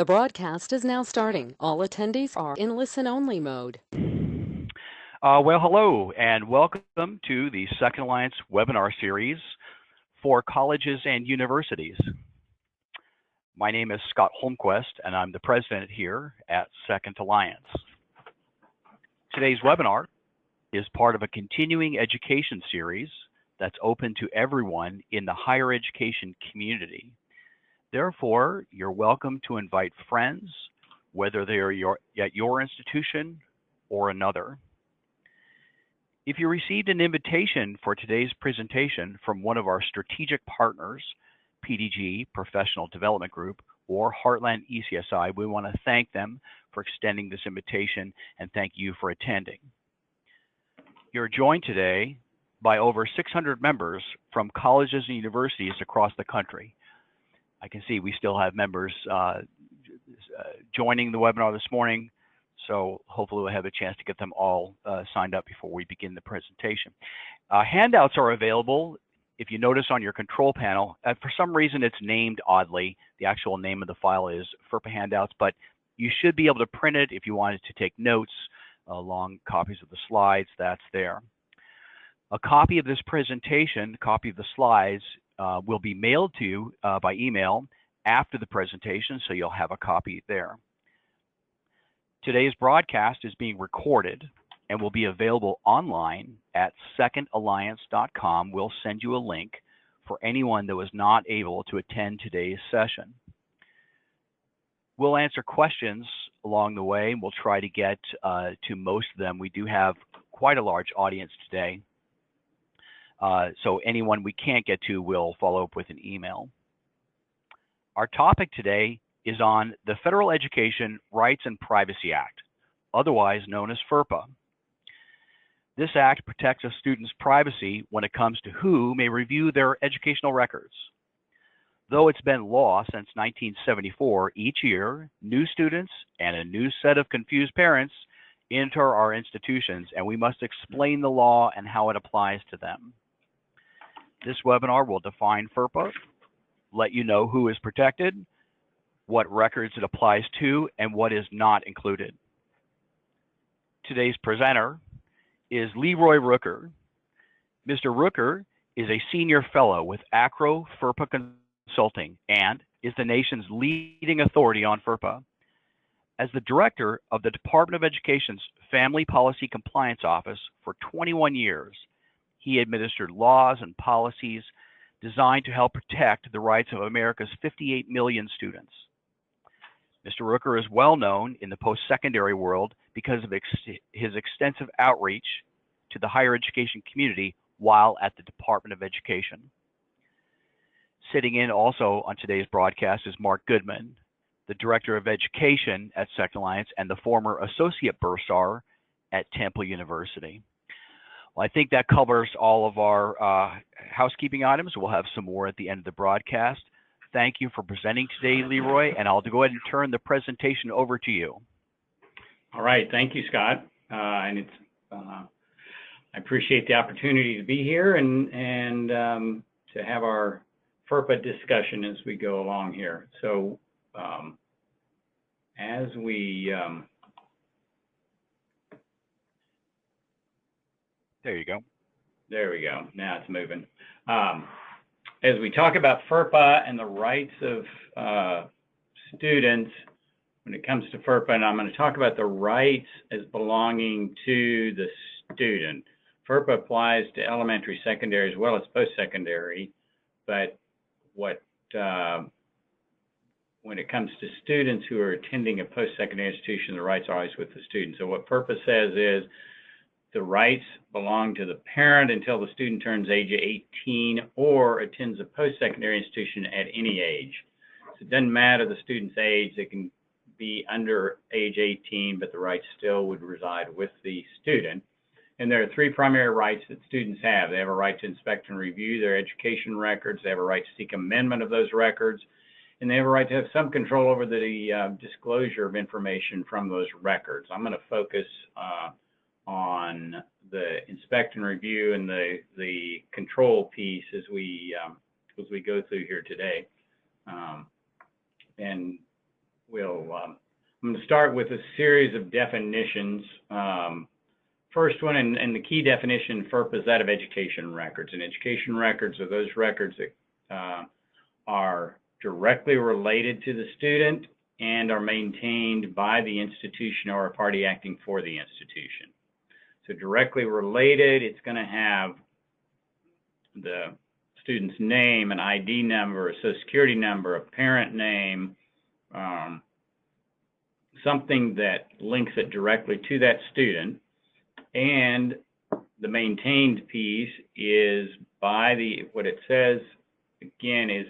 The broadcast is now starting. All attendees are in listen-only mode. Well, hello, and welcome to the Second Alliance webinar series for colleges and universities. My name is Scott Holmquist, and I'm the president here at Second Alliance. Today's webinar is part of a continuing education series that's open to everyone in the higher education community. Therefore, you're welcome to invite friends, whether they are at your institution or another. If you received an invitation for today's presentation from one of our strategic partners, PDG, Professional Development Group, or Heartland ECSI, we want to thank them for extending this invitation and thank you for attending. You're joined today by over 600 members from colleges and universities across the country. I can see we still have members joining the webinar this morning, so hopefully we'll have a chance to get them all signed up before we begin the presentation. Handouts are available. If you notice on your control panel, for some reason it's named oddly. The actual name of the file is FERPA handouts, but you should be able to print it if you wanted to take notes along copies of the slides. That's there. A copy of this presentation, a copy of the slides, will be mailed to you by email after the presentation, so you'll have a copy there. Today's broadcast is being recorded and will be available online at secondalliance.com. We'll send you a link for anyone that was not able to attend today's session. We'll answer questions along the way, and we'll try to get to most of them. We do have quite a large audience today. So anyone we can't get to, we'll follow up with an email. Our topic today is on the Federal Education Rights and Privacy Act, otherwise known as FERPA. This act protects a student's privacy when it comes to who may review their educational records. Though it's been law since 1974, each year, new students and a new set of confused parents enter our institutions, and we must explain the law and how it applies to them. This webinar will define FERPA, let you know who is protected, what records it applies to, and what is not included. Today's presenter is LeRoy Rooker. Mr. Rooker is a senior fellow with ACRO FERPA Consulting and is the nation's leading authority on FERPA. As the director of the Department of Education's Family Policy Compliance Office for 21 years, he administered laws and policies designed to help protect the rights of America's 58 million students. Mr. Rooker is well known in the post-secondary world because of his extensive outreach to the higher education community while at the Department of Education. Sitting in also on today's broadcast is Mark Goodman, the Director of Education at Second Alliance and the former Associate Bursar at Temple University. Well, I think that covers all of our housekeeping items. We'll have some more at the end of the broadcast. Thank you for presenting today, LeRoy, and I'll go ahead and turn the presentation over to you. All right, thank you, Scott. I appreciate the opportunity to be here and to have our FERPA discussion as we go along here. So as we there you go. There we go. Now it's moving. As we talk about FERPA and the rights of students when it comes to FERPA, and I'm going to talk about the rights as belonging to the student. FERPA applies to elementary, secondary, as well as post-secondary, but when it comes to students who are attending a post-secondary institution, the rights are always with the student. So what FERPA says is the rights belong to the parent until the student turns age 18 or attends a post-secondary institution at any age. So it doesn't matter the student's age. They can be under age 18, but the rights still would reside with the student. And there are three primary rights that students have. They have a right to inspect and review their education records. They have a right to seek amendment of those records. And they have a right to have some control over the disclosure of information from those records. I'm going to focus on the inspect and review and the control piece as we go through here today. And I'm going to start with a series of definitions. First one, and the key definition in FERPA is that of education records. And education records are those records that are directly related to the student and are maintained by the institution or a party acting for the institution. So directly related, it's going to have the student's name, an ID number, a social security number, a parent name, something that links it directly to that student. And the maintained piece is by what it says, again, is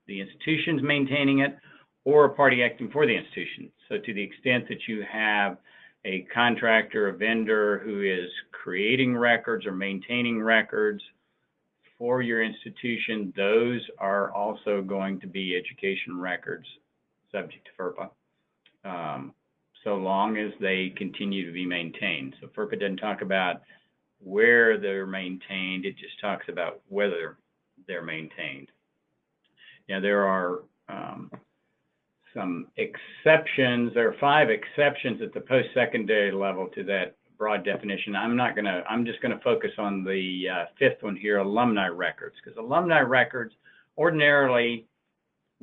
the institution's maintaining it or a party acting for the institution. So to the extent that you have a contractor, a vendor who is creating records or maintaining records for your institution, those are also going to be education records subject to FERPA, so long as they continue to be maintained. So FERPA doesn't talk about where they're maintained, it just talks about whether they're maintained. Now, there are some exceptions. There are 5 exceptions at the post-secondary level to that broad definition. I'm just gonna focus on the 5th one here, alumni records, because alumni records ordinarily,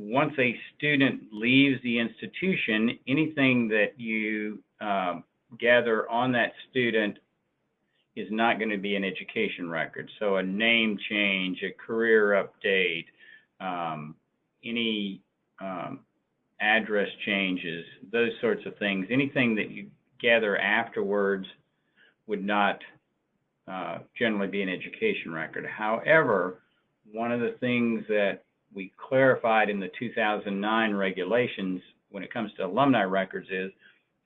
once a student leaves the institution, anything that you gather on that student is not going to be an education record. So a name change, a career update, any address changes, those sorts of things, anything that you gather afterwards would not generally be an education record. However, one of the things that we clarified in the 2009 regulations when it comes to alumni records is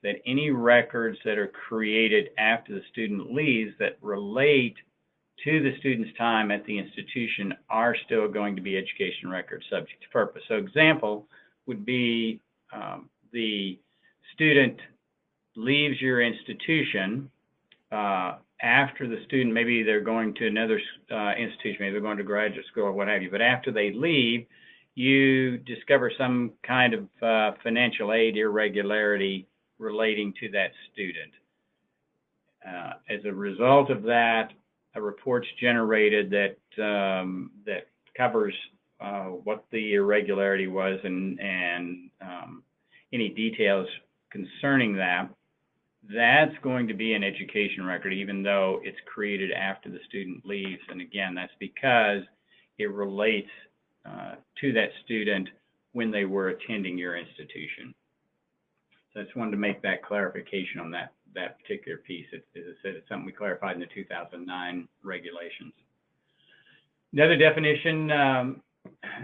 that any records that are created after the student leaves that relate to the student's time at the institution are still going to be education records subject to FERPA. So example would be the student leaves your institution after the student, maybe they're going to another institution, maybe they're going to graduate school or what have you, but after they leave, you discover some kind of financial aid irregularity relating to that student. As a result of that, a report's generated that that covers what the irregularity was and any details concerning that. That's going to be an education record, even though it's created after the student leaves. And again, that's because it relates to that student when they were attending your institution. So I just wanted to make that clarification on that particular piece. As I said, it's something we clarified in the 2009 regulations. Another definition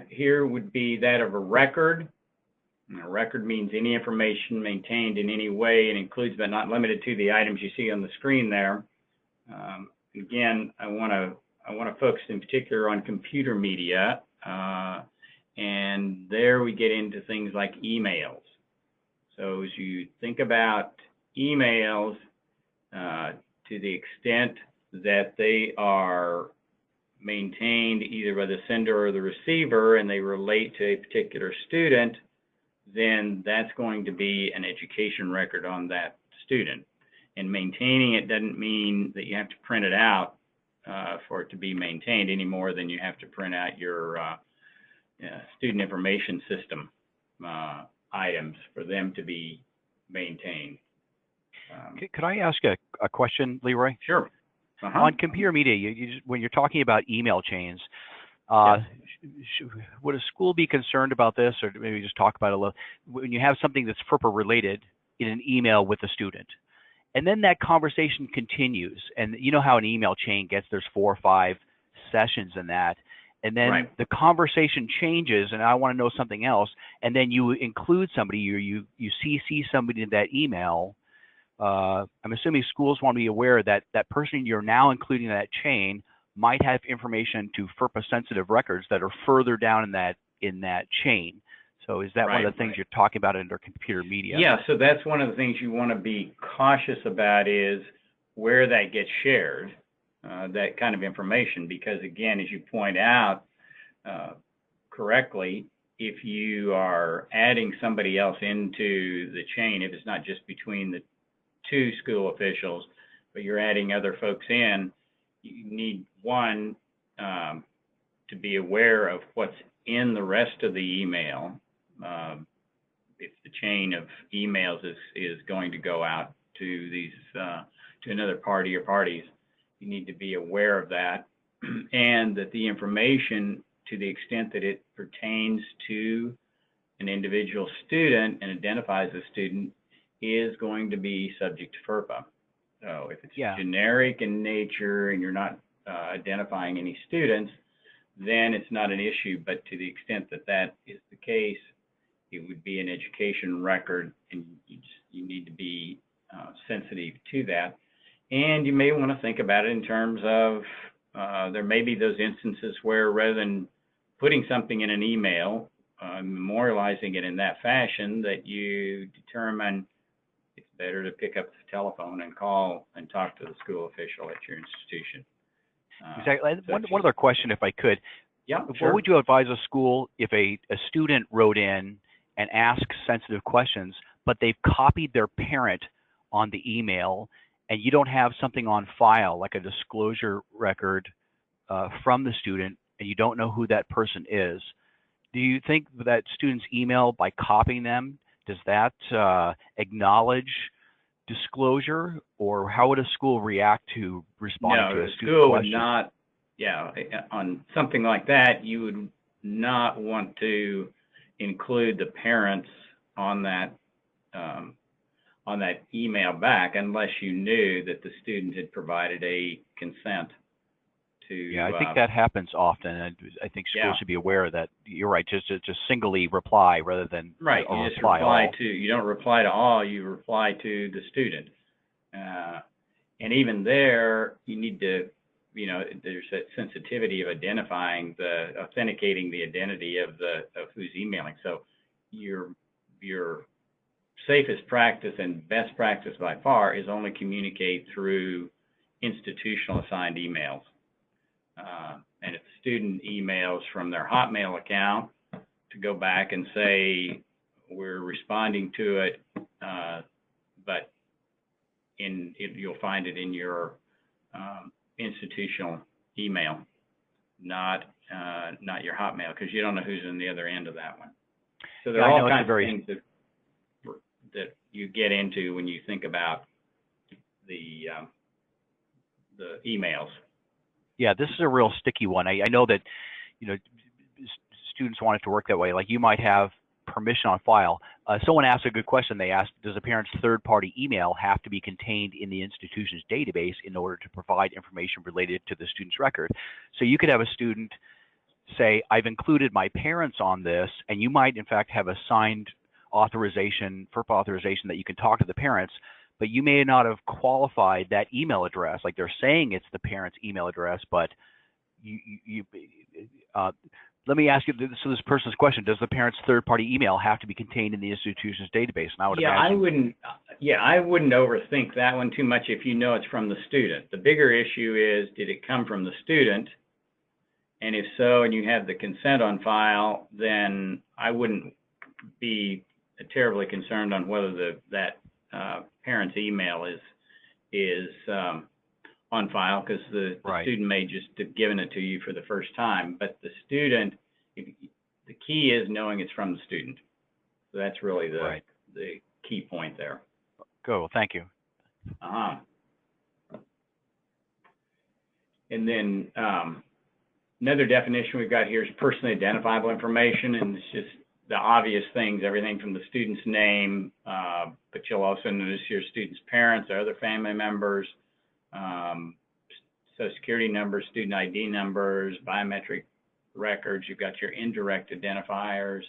here would be that of a record. A record means any information maintained in any way and includes but not limited to the items you see on the screen there. Again, I want to focus in particular on computer media, and there we get into things like emails. So as you think about emails, to the extent that they are maintained either by the sender or the receiver and they relate to a particular student, then that's going to be an education record on that student. And maintaining it doesn't mean that you have to print it out for it to be maintained any more than you have to print out your student information system items for them to be maintained. Could I ask a question, LeRoy? Sure. On computer media, when you're talking about email chains, Yes. Would a school be concerned about this, or maybe just talk about it a little? When you have something that's FERPA related in an email with a student, and then that conversation continues, and you know how an email chain gets, there's 4 or 5 sessions in that, and then the conversation changes, and I want to know something else, and then you include somebody, or you CC somebody in that email. I'm assuming schools want to be aware that that person you're now including in that chain might have information to FERPA sensitive records that are further down in that chain. So is that one of the things you're talking about under computer media? Yeah, so that's one of the things you want to be cautious about is where that gets shared, that kind of information, because again, as you point out correctly, if you are adding somebody else into the chain, if it's not just between the two school officials, but you're adding other folks in, you need one to be aware of what's in the rest of the email. If the chain of emails is going to go out to these to another party or parties, you need to be aware of that, and that the information, to the extent that it pertains to an individual student and identifies a student, is going to be subject to FERPA. So if it's generic in nature and you're not identifying any students, then it's not an issue. But to the extent that that is the case, it would be an education record, and you need to be sensitive to that. And you may want to think about it in terms of there may be those instances where, rather than putting something in an email, memorializing it in that fashion, that you determine it's better to pick up the telephone and call and talk to the school official at your institution. Exactly. One other question, if I could. Yeah, What sure. would you advise a school if a student wrote in and asked sensitive questions, but they've copied their parent on the email, and you don't have something on file, like a disclosure record from the student, and you don't know who that person is? Do you think that student's email, by copying them, does that acknowledge disclosure, or how would a school react to responding to a student's question? No, the school would not. Yeah, on something like that, you would not want to include the parents on that email back, unless you knew that the student had provided a consent to. Yeah, I think that happens often, and I think schools should be aware of that. You're right, just singly reply rather than right. Or you just reply reply all. to. You don't reply to all. You reply to the student, and even there, you need to. There's that sensitivity of authenticating the identity of who's emailing. So your safest practice and best practice by far is only communicate through institutional assigned emails. And if the student emails from their Hotmail account, to go back and say, we're responding to it, but you'll find it in your institutional email, not your Hotmail, because you don't know who's on the other end of that one. So there are all kinds of things that you get into when you think about the emails. Yeah, this is a real sticky one. I know that students want it to work that way. Like, you might have permission on file. Someone asked a good question. They asked, does a parent's third-party email have to be contained in the institution's database in order to provide information related to the student's record? So you could have a student say, I've included my parents on this, and you might in fact have a signed authorization, FERPA authorization, that you can talk to the parents, but you may not have qualified that email address. Like, they're saying it's the parent's email address, but let me ask you, so this person's question, does the parent's third-party email have to be contained in the institution's database? And I would imagine. I wouldn't overthink that one too much if you know it's from the student. The bigger issue is, did it come from the student? And if so, and you have the consent on file, then I wouldn't be terribly concerned on whether that parent's email is on file, because the student may just have given it to you for the first time. But the student, the key is knowing it's from the student. So that's really the key point there. Good. Well, thank you. And then another definition we've got here is personally identifiable information, and it's just the obvious things, everything from the student's name, but you'll also notice your student's parents or other family members, Social Security numbers, student ID numbers, biometric records. You've got your indirect identifiers.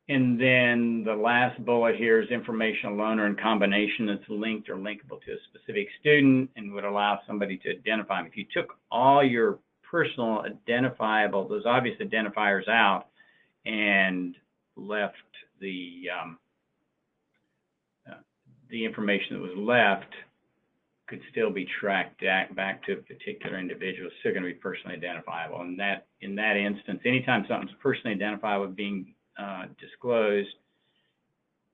And then the last bullet here is information alone or in combination that's linked or linkable to a specific student and would allow somebody to identify them. If you took all your personal identifiable, those obvious identifiers out, and left the information that was left could still be tracked back to a particular individual. It's still going to be personally identifiable. And in that instance, anytime something's personally identifiable being disclosed,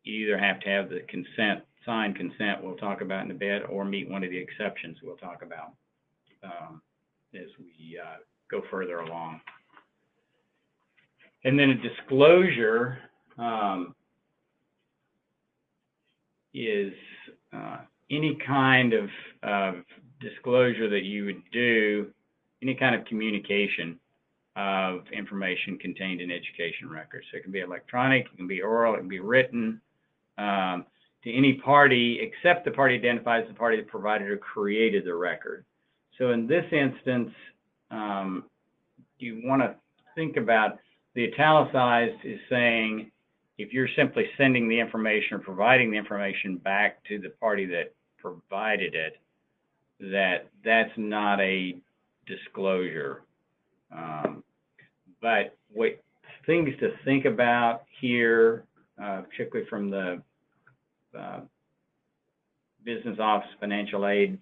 you either have to have the signed consent we'll talk about in a bit, or meet one of the exceptions we'll talk about as we go further along. And then a disclosure is any kind of disclosure that you would do, any kind of communication of information contained in education records. So it can be electronic, it can be oral, it can be written, to any party except the party identifies the party that provided or created the record. So in this instance, you want to think about the italicized is saying if you're simply sending the information or providing the information back to the party that provided it, that's not a disclosure. But what things to think about here, particularly from the business office financial aid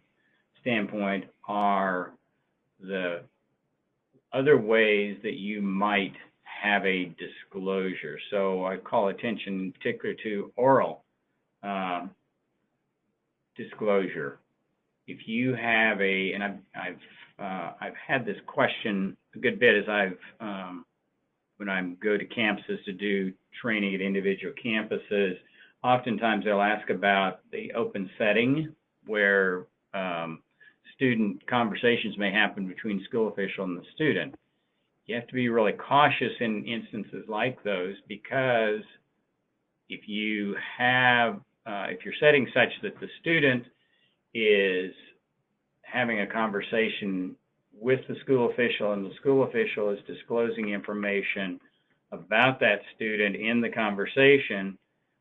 standpoint, are the other ways that you might have a disclosure. So I call attention in particular to oral disclosure. If you have and I've had this question a good bit as when I go to campuses to do training at individual campuses. Oftentimes they'll ask about the open setting where student conversations may happen between school official and the student. You have to be really cautious in instances like those, because if you have, if you're setting such that the student is having a conversation with the school official and the school official is disclosing information about that student in the conversation,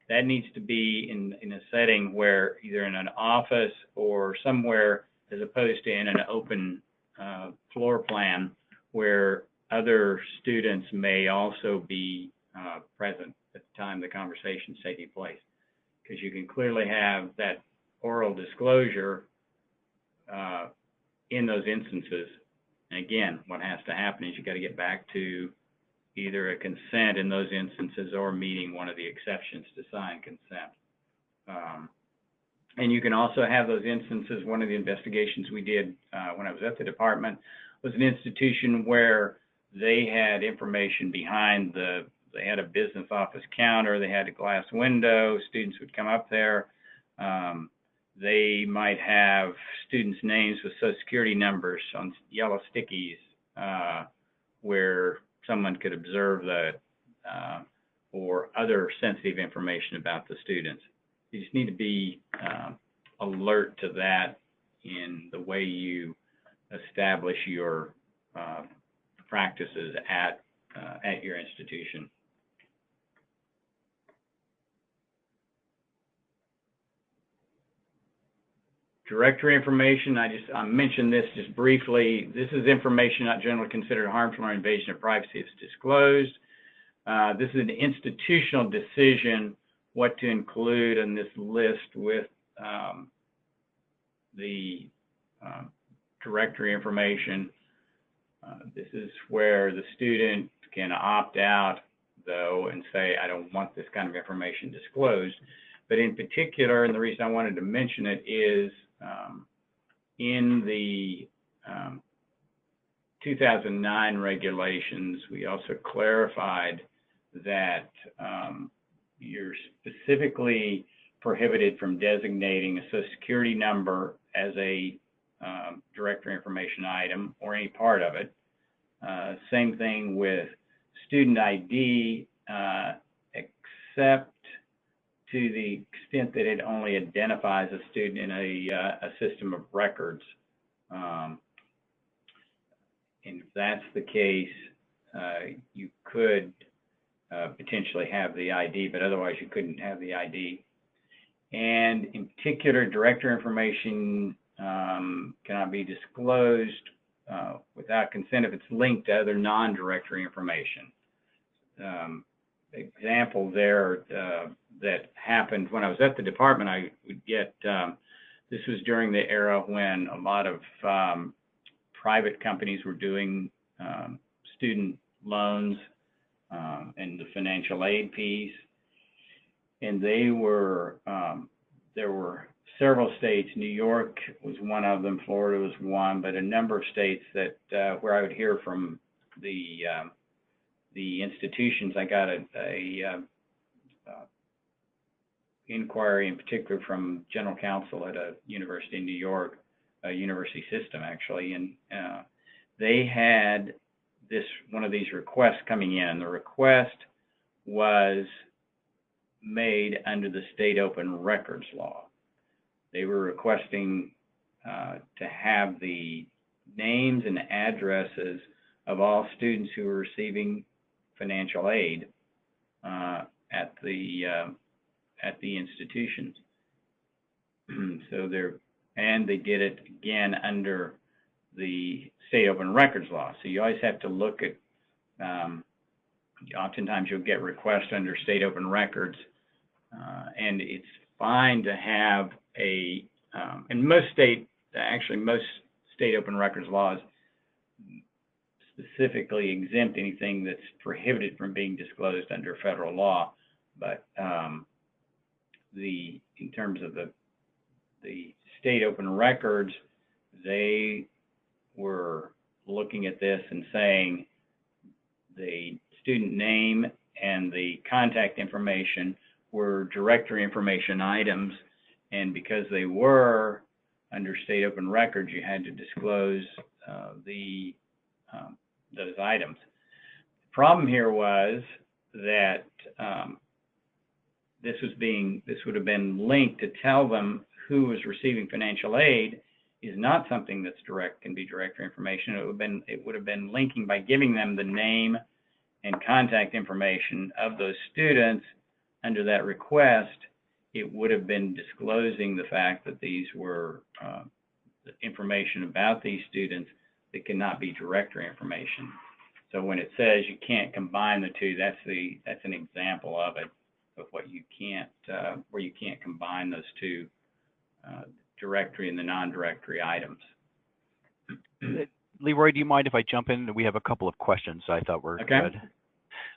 that needs to be in a setting where either in an office or somewhere, as opposed to in an open floor plan where other students may also be present at the time the conversation is taking place. Because you can clearly have that oral disclosure in those instances. And again, what has to happen is you got to get back to either a consent in those instances or meeting one of the exceptions to sign consent. And you can also have those instances. One of the investigations we did when I was at the department was an institution where they had information behind they had a business office counter, they had a glass window, students would come up there. They might have students' names with social security numbers on yellow stickies where someone could observe that or other sensitive information about the students. You just need to be alert to that in the way you establish your practices at your institution. Directory information, I mentioned this just briefly. This is information not generally considered harmful or invasion of privacy if it's disclosed. This is an institutional decision what to include in this list with the directory information. This is where the student can opt out, though, and say, I don't want this kind of information disclosed. But in particular, and the reason I wanted to mention it is in the 2009 regulations, we also clarified that you're specifically prohibited from designating a social security number as a directory information item or any part of it. Same thing with student ID, except to the extent that it only identifies a student in a system of records. And if that's the case, you could potentially have the ID, but otherwise you couldn't have the ID. And in particular, directory information cannot be disclosed without consent if it's linked to other non-directory information. Example there that happened when I was at the department, I would get This was during the era when a lot of private companies were doing student loans and the financial aid piece. And they were, there were several states. New York was one of them, Florida was one, but a number of states that where I would hear from the institutions. I got a inquiry in particular from general counsel at a university in New York, a university system actually, and they had one of these requests coming in. The request was made under the state open records law. They were requesting to have the names and addresses of all students who were receiving financial aid at the institutions. So they did it again under the state open records law. So you always have to look at, oftentimes you'll get requests under state open records, and it's fine to have and most state open records laws specifically exempt anything that's prohibited from being disclosed under federal law. But in terms of the state open records, they were looking at this and saying the student name and the contact information were directory information items, and because they were under state open records, you had to disclose those items. The problem here was that this would have been linked to tell them who was receiving financial aid is not something that's can be directory information. It would have been linking by giving them the name and contact information of those students under that request. It would have been disclosing the fact that these were the information about these students that cannot be directory information. So when it says you can't combine the two, that's an example of it, of what you can't, where you can't combine those two, directory and the non-directory items. LeRoy, do you mind if I jump in? We have a couple of questions I thought were good.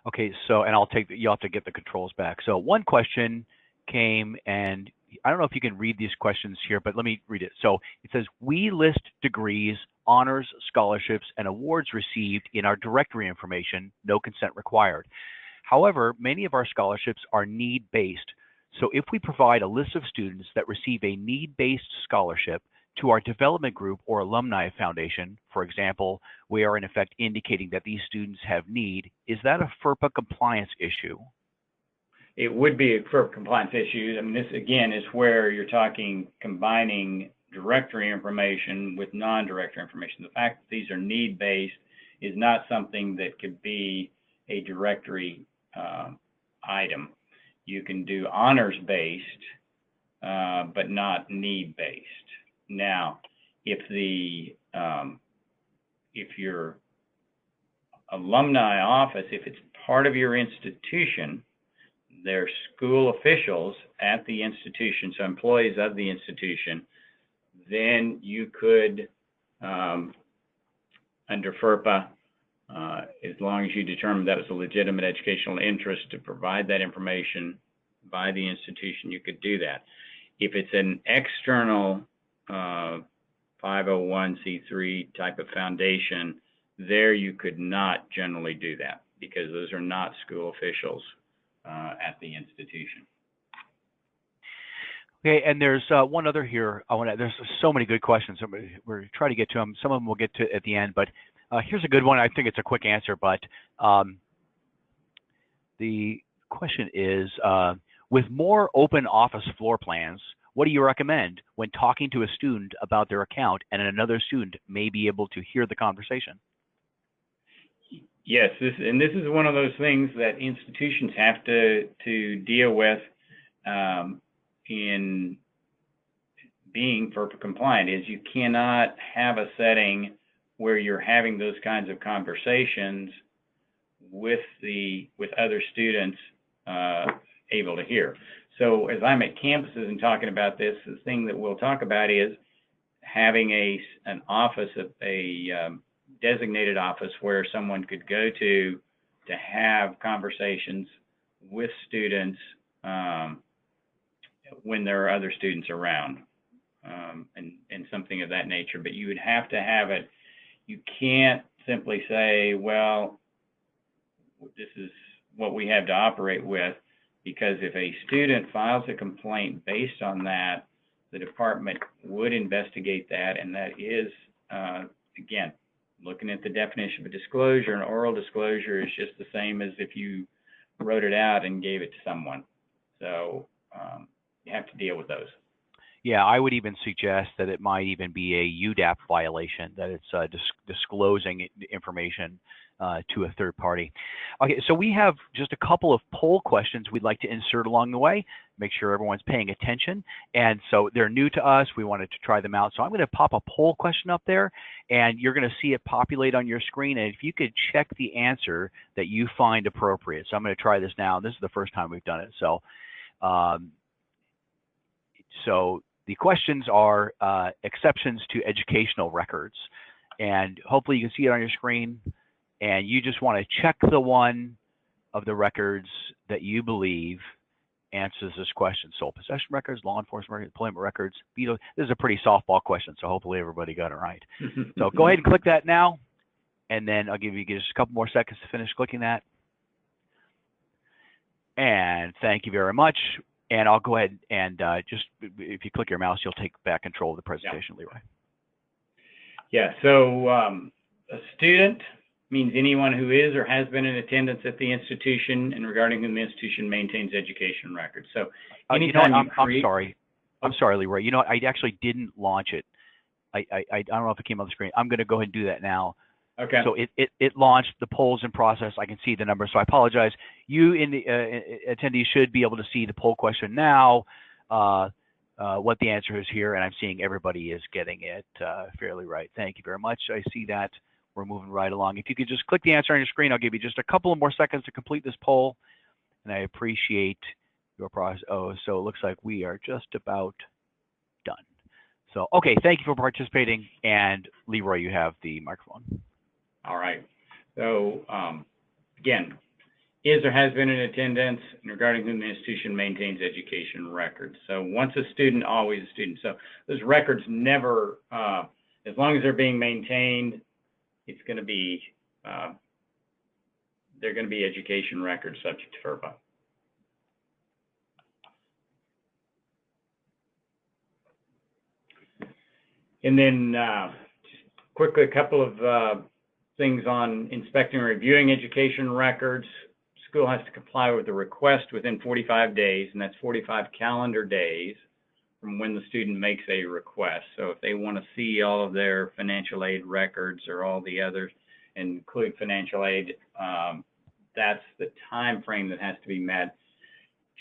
Okay, so, and you'll have to get the controls back. So one question came, and I don't know if you can read these questions here, but let me read it. So it says, we list degrees, honors, scholarships, and awards received in our directory information, no consent required. However, many of our scholarships are need-based. So if we provide a list of students that receive a need-based scholarship to our development group or alumni foundation, for example, we are in effect indicating that these students have need, is that a FERPA compliance issue? It would be a FERPA compliance issue. I mean, this again is where you're talking combining directory information with non-directory information. The fact that these are need-based is not something that could be a directory item. You can do honors-based, but not need-based. Now, if your alumni office, if it's part of your institution, they're school officials at the institution, so employees of the institution, then you could, under FERPA, as long as you determine that was a legitimate educational interest to provide that information by the institution, you could do that. If it's an external 501c3 type of foundation, there you could not generally do that because those are not school officials at the institution. Okay, and there's one other here. There's so many good questions. We're trying to get to them. Some of them we'll get to at the end, but here's a good one. I think it's a quick answer, but the question is, with more open office floor plans, what do you recommend when talking to a student about their account and another student may be able to hear the conversation? Yes, this is one of those things that institutions have to deal with in being FERPA compliant. Is you cannot have a setting where you're having those kinds of conversations with other students able to hear. So as I'm at campuses and talking about this, the thing that we'll talk about is having an office, a designated office where someone could go to have conversations with students when there are other students around, and something of that nature. But you would have to have it. You can't simply say, well, this is what we have to operate with, because if a student files a complaint based on that, the department would investigate that, and that is, again, looking at the definition of a disclosure, an oral disclosure is just the same as if you wrote it out and gave it to someone. So you have to deal with those. Yeah, I would even suggest that it might even be a UDAP violation, that it's disclosing information to a third party. Okay, so we have just a couple of poll questions we'd like to insert along the way, make sure everyone's paying attention. And so they're new to us, we wanted to try them out. So I'm going to pop a poll question up there, and you're going to see it populate on your screen. And if you could check the answer that you find appropriate. So I'm going to try this now. This is the first time we've done it. So, the questions are exceptions to educational records. And hopefully you can see it on your screen. And you just want to check the one of the records that you believe answers this question. Sole possession records, law enforcement records, employment records, veto. This is a pretty softball question, so hopefully everybody got it right. So go ahead and click that now, and then I'll give you just a couple more seconds to finish clicking that. And thank you very much. And I'll go ahead and just, if you click your mouse, you'll take back control of the presentation, yeah. LeRoy. Yeah, so a student means anyone who is or has been in attendance at the institution and regarding whom the institution maintains education records. So anytime I'm sorry, LeRoy. You know what? I actually didn't launch it. I don't know if it came on the screen. I'm going to go ahead and do that now. Okay. So it launched the polls in process. I can see the numbers. So I apologize. You in the attendees should be able to see the poll question now. What the answer is here, and I'm seeing everybody is getting it fairly right. Thank you very much. I see that. We're moving right along. If you could just click the answer on your screen, I'll give you just a couple of more seconds to complete this poll, and I appreciate your process. Oh, so it looks like we are just about done. So, okay, thank you for participating, and LeRoy, you have the microphone. All right. So, again, is or has been in attendance regarding whom the institution maintains education records. So once a student, always a student. So those records never, as long as they're being maintained, it's going to be, they're going to be education records subject to FERPA. And then just quickly, a couple of things on inspecting and reviewing education records. School has to comply with the request within 45 days, and that's 45 calendar days from when the student makes a request. So if they want to see all of their financial aid records or all the others, including financial aid, that's the time frame that has to be met.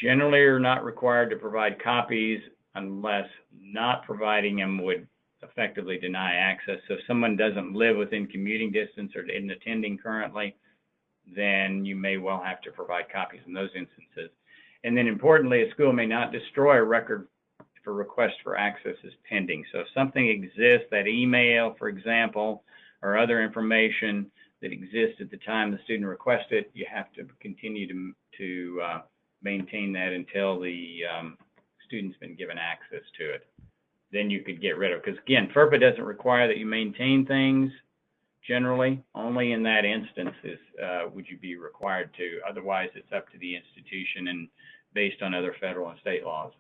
Generally, you're not required to provide copies unless not providing them would effectively deny access. So if someone doesn't live within commuting distance or isn't attending currently, then you may well have to provide copies in those instances. And then importantly, a school may not destroy a record if a request for access is pending. So if something exists, that email, for example, or other information that exists at the time the student requested, you have to continue to maintain that until the student's been given access to it. Then you could get rid of it. Because again, FERPA doesn't require that you maintain things generally. Only in that instance would you be required to. Otherwise, it's up to the institution and based on other federal and state laws.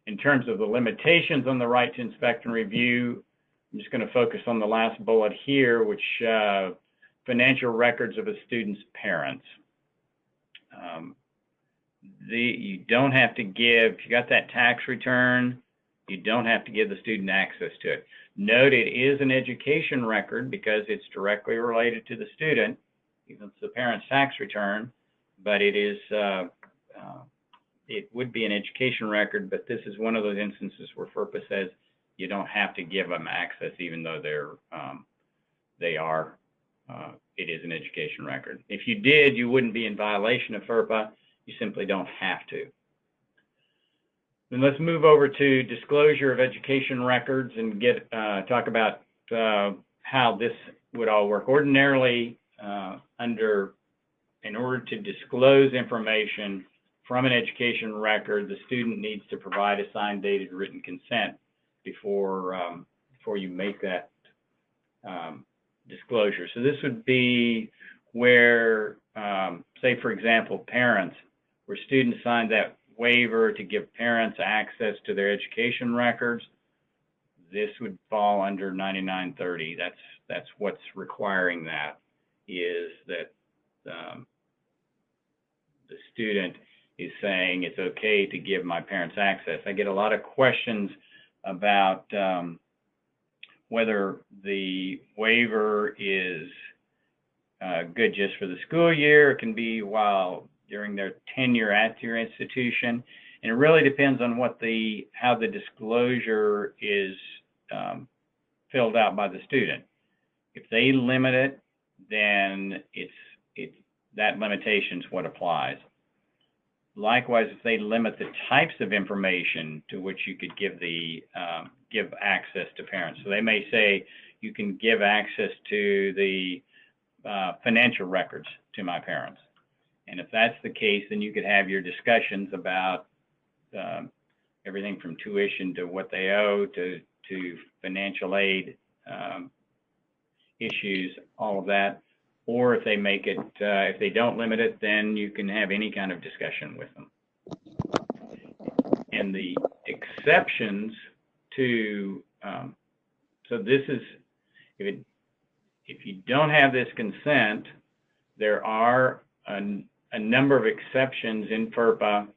In terms of the limitations on the right to inspect and review, I'm just going to focus on the last bullet here, which financial records of a student's parents. You don't have to give, if you got that tax return, you don't have to give the student access to it. Note it is an education record because it's directly related to the student, even if it's the parent's tax return, but it is, it would be an education record, but this is one of those instances where FERPA says you don't have to give them access even though it is an education record. If you did, you wouldn't be in violation of FERPA. You simply don't have to. Then let's move over to disclosure of education records and talk about how this would all work. Ordinarily, in order to disclose information from an education record, the student needs to provide a signed, dated, written consent before you make that disclosure. So this would be where, say, for example, parents, where students signed that waiver to give parents access to their education records. This would fall under 9930. That's what's requiring that, is that the student is saying it's okay to give my parents access. I get a lot of questions about whether the waiver is good just for the school year. It can be while during their tenure at your institution, and it really depends on how the disclosure is filled out by the student. If they limit it, then that limitation is what applies. Likewise, if they limit the types of information to which you could give access to parents, so they may say you can give access to the financial records to my parents, and if that's the case, then you could have your discussions about everything from tuition to what they owe to financial aid issues, all of that. Or if they make it, if they don't limit it, then you can have any kind of discussion with them. And the exceptions to, so this is, if you don't have this consent, there are a number of exceptions in FERPA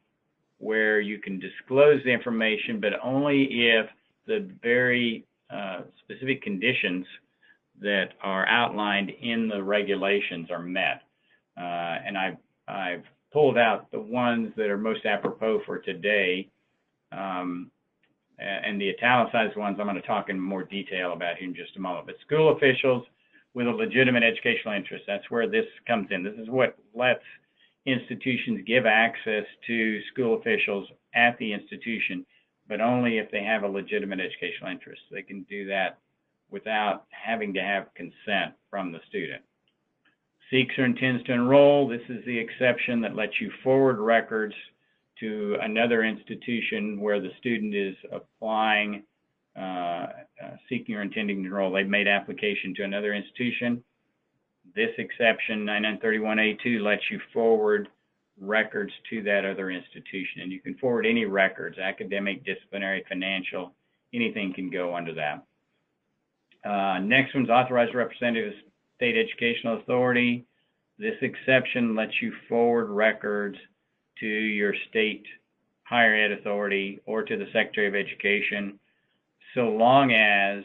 where you can disclose the information, but only if the very specific conditions that are outlined in the regulations are met. And I've pulled out the ones that are most apropos for today. And the italicized ones I'm going to talk in more detail about here in just a moment. But school officials with a legitimate educational interest, that's where this comes in. This is what lets institutions give access to school officials at the institution, but only if they have a legitimate educational interest. They can do that without having to have consent from the student. Seeks or intends to enroll, this is the exception that lets you forward records to another institution where the student is applying, seeking or intending to enroll. They've made application to another institution. This exception, 9931A2, lets you forward records to that other institution. And you can forward any records, academic, disciplinary, financial, anything can go under that. Next one's authorized representative of state educational authority. This exception lets you forward records to your state higher ed authority or to the Secretary of Education, so long as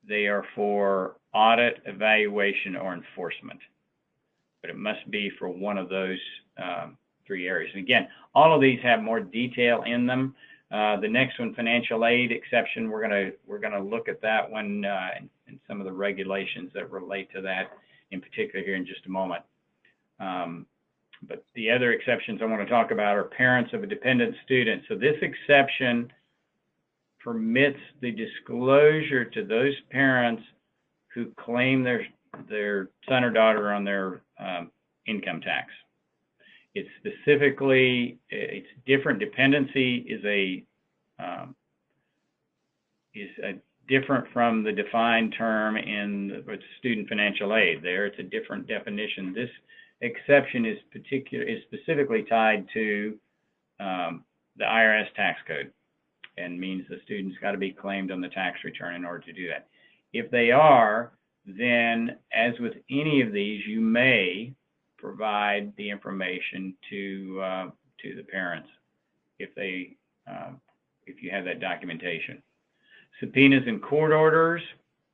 they are for audit, evaluation, or enforcement. But it must be for one of those three areas. And again, all of these have more detail in them. The next one, financial aid exception, we're gonna look at that one and some of the regulations that relate to that in particular here in just a moment. But the other exceptions I want to talk about are parents of a dependent student. So this exception permits the disclosure to those parents who claim their son or daughter on their income tax. It's specifically, it's different. Dependency is different from the defined term in student financial aid. There, it's a different definition. This exception is specifically tied to the IRS tax code, and means the student's got to be claimed on the tax return in order to do that. If they are, then as with any of these, you may provide the information to the parents if you have that documentation. Subpoenas and court orders.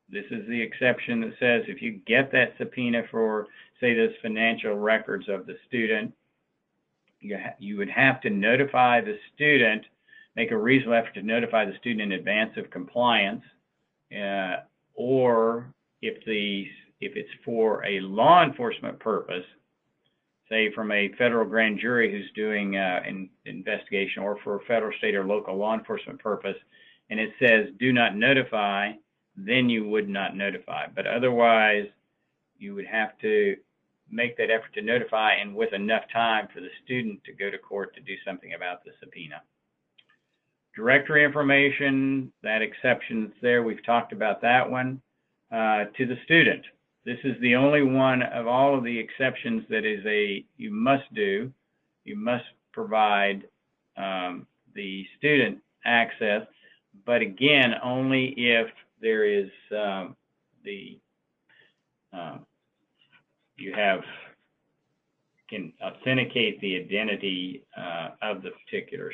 This is the exception that says if you get that subpoena for, say, those financial records of the student, you would have to notify the student, make a reasonable effort to notify the student in advance of compliance, or if it's for a law enforcement purpose, say from a federal grand jury who's doing an investigation, or for a federal, state, or local law enforcement purpose, and it says do not notify, then you would not notify. But otherwise, you would have to make that effort to notify, and with enough time for the student to go to court to do something about the subpoena. Directory information, that exception's there. We've talked about that one. To the student, this is the only one of all of the exceptions that is you must do. You must provide the student access, but again, only if there is you can authenticate the identity of the particular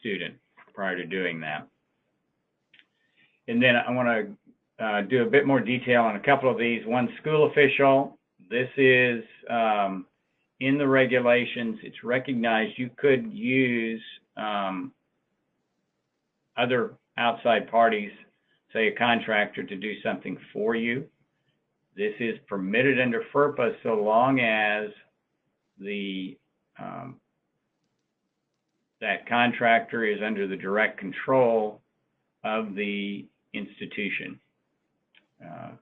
student prior to doing that. And then I want to do a bit more detail on a couple of these. One, school official. This is in the regulations. It's recognized you could use other outside parties, say a contractor, to do something for you. This is permitted under FERPA so long as that contractor is under the direct control of the institution.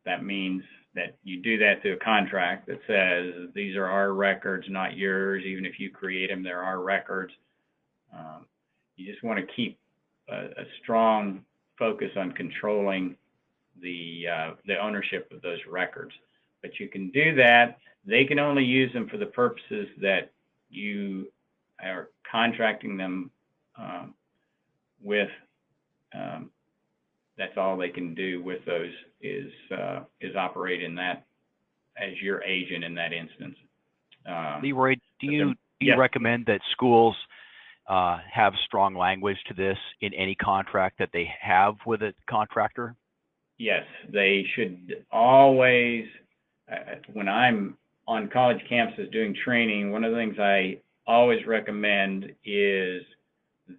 That means that you do that through a contract that says these are our records, not yours. Even if you create them, they're our records. You just want to keep a strong focus on controlling the ownership of those records. But you can do that. They can only use them for the purposes that you are contracting them with. That's all they can do with those is operate in that as your agent in that instance. LeRoy, do you recommend that schools have strong language to this in any contract that they have with a contractor? Yes, they should always. When I'm on college campuses doing training, one of the things I always recommend is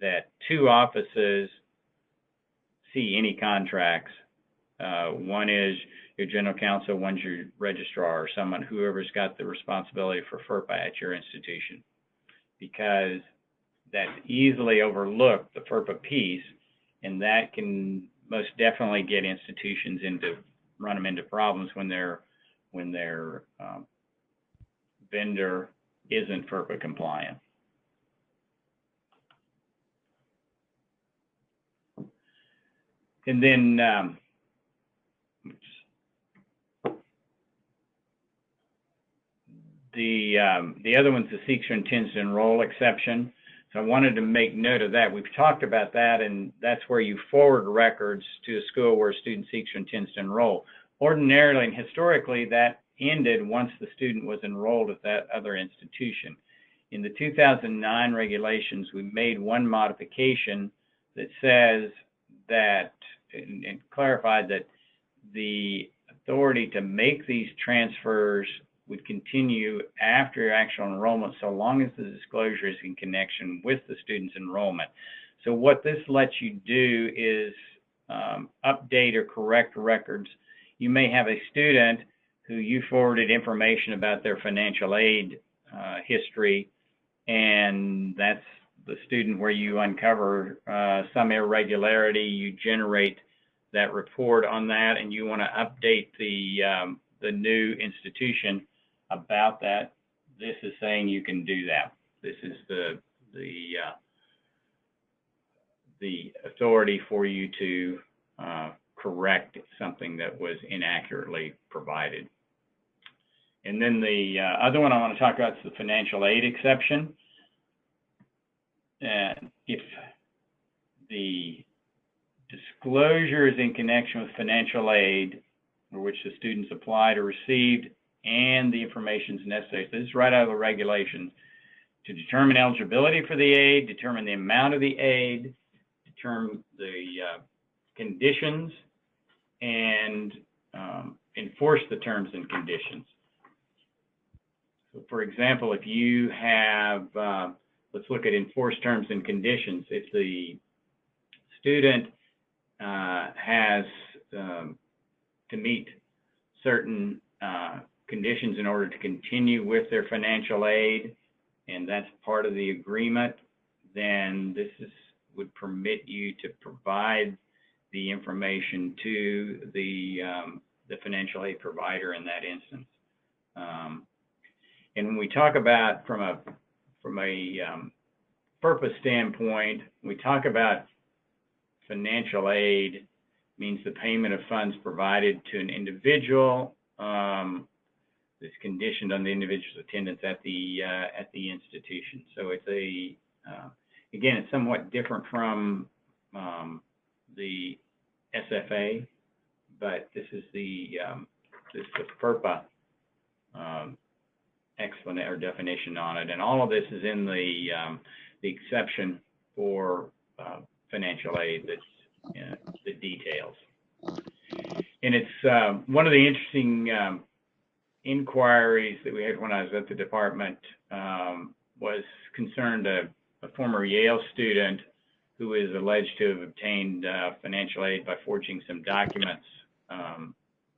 that two offices see any contracts. One is your general counsel, one's your registrar, or whoever's got the responsibility for FERPA at your institution, because that's easily overlooked, the FERPA piece, and that can most definitely get institutions run them into problems when their vendor isn't FERPA compliant. And then the other one's the seeks or intends to enroll exception. So I wanted to make note of that. We've talked about that, and that's where you forward records to a school where a student seeks or intends to enroll. Ordinarily and historically, that ended once the student was enrolled at that other institution. In the 2009 regulations, we made one modification that says that, and clarified that the authority to make these transfers would continue after actual enrollment, so long as the disclosure is in connection with the student's enrollment. So what this lets you do is update or correct records. You may have a student who you forwarded information about their financial aid history, and that's the student where you uncover some irregularity. You generate that report on that, and you want to update the new institution about that. This is saying you can do that. This is the authority for you to correct something that was inaccurately provided. And then the other one I want to talk about is the financial aid exception. And if the disclosure is in connection with financial aid for which the students applied or received, and the information is necessary. So this is right out of the regulations. To determine eligibility for the aid, determine the amount of the aid, determine the conditions, and enforce the terms and conditions. So for example, if you have, let's look at enforced terms and conditions. If the student has to meet certain conditions in order to continue with their financial aid, and that's part of the agreement, then this would permit you to provide the information to the financial aid provider in that instance. And when we talk about from a FERPA standpoint, we talk about financial aid means the payment of funds provided to an individual that's conditioned on the individual's attendance at the institution. So it's again, it's somewhat different from the SFA, but this is the FERPA explanation or definition on it, and all of this is in the exception for financial aid. That's the details, and it's one of the interesting inquiries that we had when I was at the department was concerned a former Yale student who is alleged to have obtained financial aid by forging some documents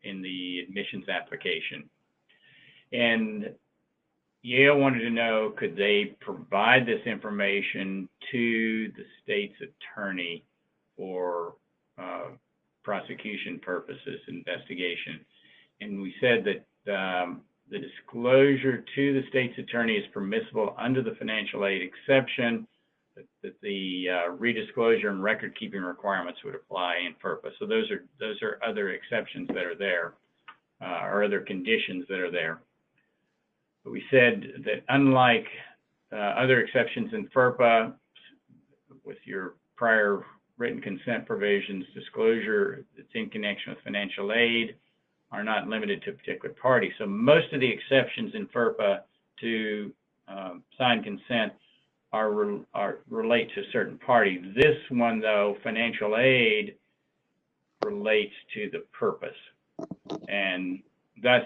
in the admissions application. And Yale wanted to know, could they provide this information to the state's attorney for prosecution purposes, investigation. And we said that the disclosure to the state's attorney is permissible under the financial aid exception, that the redisclosure and record keeping requirements would apply in FERPA. So those are other exceptions that are there, or other conditions that are there. But we said that unlike other exceptions in FERPA, with your prior written consent provisions, disclosure that's in connection with financial aid are not limited to a particular party. So most of the exceptions in FERPA to signed consent relate to a certain party. This one, though, financial aid, relates to the purpose. And thus,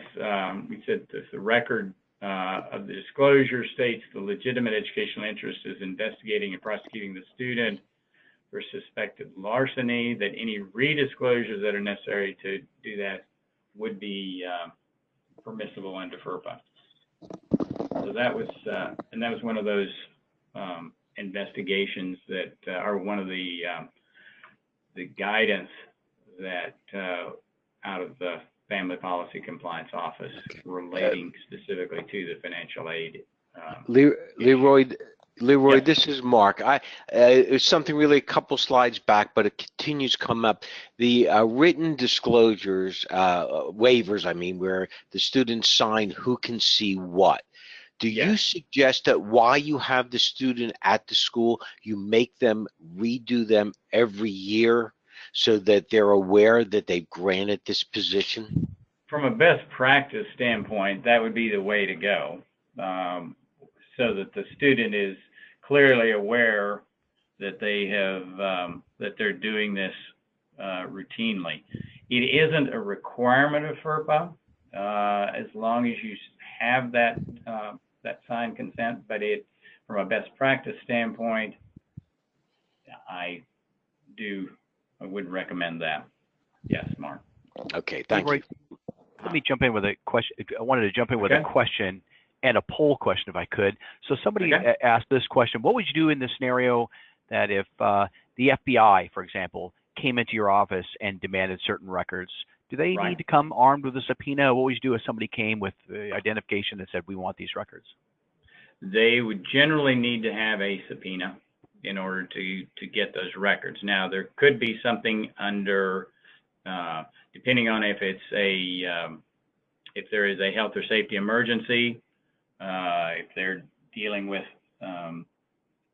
we said that the record of the disclosure states the legitimate educational interest is investigating and prosecuting the student for suspected larceny, that any redisclosures that are necessary to do that would be permissible under FERPA. So that was, and that was one of those investigations that are one of the guidance that out of the Family Policy Compliance Office relating specifically to the financial aid. LeRoy, Yes. This is Mark. It's something really a couple slides back, but it continues to come up. The written disclosures, waivers, I mean, where the students sign who can see what. Do you suggest that while you have the student at the school, you make them redo them every year so that they're aware that they've granted this position? From a best practice standpoint, that would be the way to go, so that the student is clearly aware that they have that they're doing this routinely. It isn't a requirement of FERPA as long as you have that that signed consent, but it, from a best practice standpoint, I would recommend that. Yes, Mark. Okay, thank you. Let me jump in with a question. I wanted to jump in with a question and a poll question if I could. So somebody asked this question: what would you do in the scenario that if the FBI, for example, came into your office and demanded certain records? Do they need to come armed with a subpoena? What would you do if somebody came with identification that said, we want these records? They would generally need to have a subpoena in order to get those records. Now, there could be something under, depending on if it's if there is a health or safety emergency, if they're dealing with,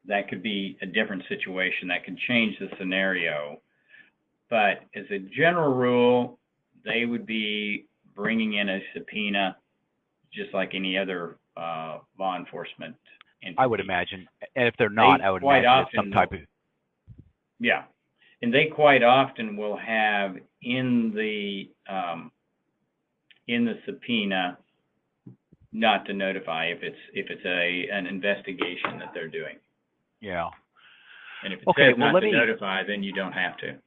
that could be a different situation. That could change the scenario. But as a general rule, they would be bringing in a subpoena just like any other law enforcement entity. I would imagine. And if they're not, I would imagine it's some type of... Yeah. And they quite often will have in the subpoena not to notify if it's an investigation that they're doing. Yeah. And if it says not to notify, then you don't have to.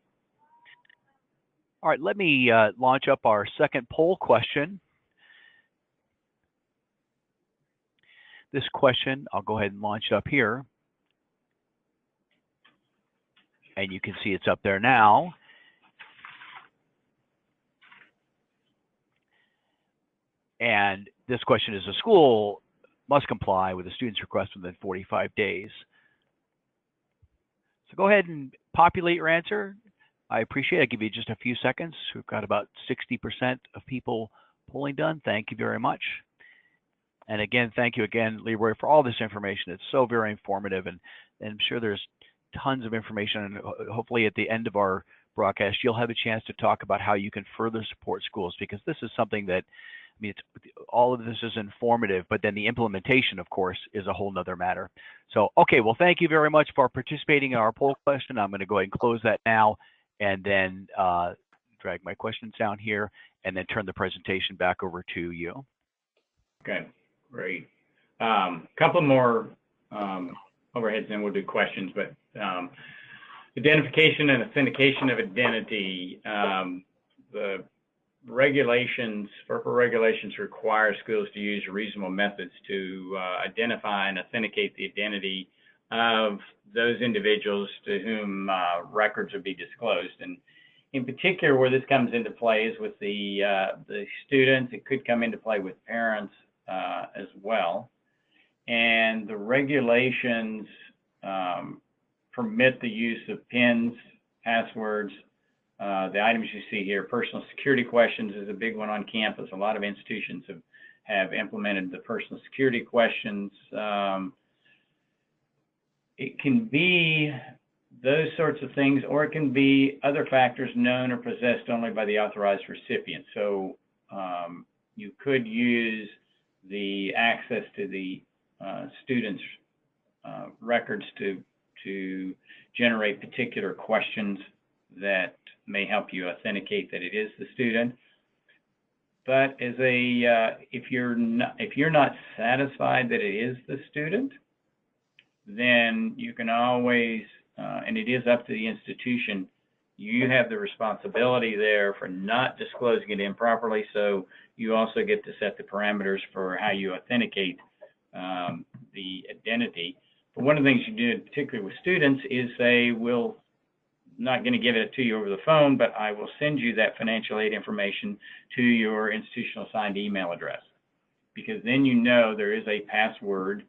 All right, let me launch up our second poll question. this question, I'll go ahead and launch it up here. And you can see it's up there now. And this question is, a school must comply with a student's request within 45 days. So go ahead and populate your answer. I appreciate it. I'll give you just a few seconds. We've got about 60% of people polling done. Thank you very much. And again, thank you again, LeRoy, for all this information. It's so very informative, and I'm sure there's tons of information. And hopefully at the end of our broadcast, you'll have a chance to talk about how you can further support schools, because this is something that, I mean, all of this is informative, but then the implementation, of course, is a whole nother matter. So, okay, well, thank you very much for participating in our poll question. I'm going to go ahead and close that now, and then drag my questions down here, and then turn the presentation back over to you. Okay, great. Couple more overheads, and we'll do questions, but identification and authentication of identity. The regulations, FERPA regulations, require schools to use reasonable methods to identify and authenticate the identity of those individuals to whom records will be disclosed. And in particular, where this comes into play is with the students. It could come into play with parents as well. And the regulations permit the use of PINs, passwords. The items you see here, personal security questions is a big one on campus. A lot of institutions have implemented the personal security questions. It can be those sorts of things, or it can be other factors known or possessed only by the authorized recipient. So you could use the access to the students' records to generate particular questions that may help you authenticate that it is the student. But as if you're not satisfied that it is the student, then you can always, and it is up to the institution, you have the responsibility there for not disclosing it improperly. So you also get to set the parameters for how you authenticate the identity. But one of the things you do, particularly with students, is say, we'll not going to give it to you over the phone, but I will send you that financial aid information to your institutional assigned email address, because then you know there is a password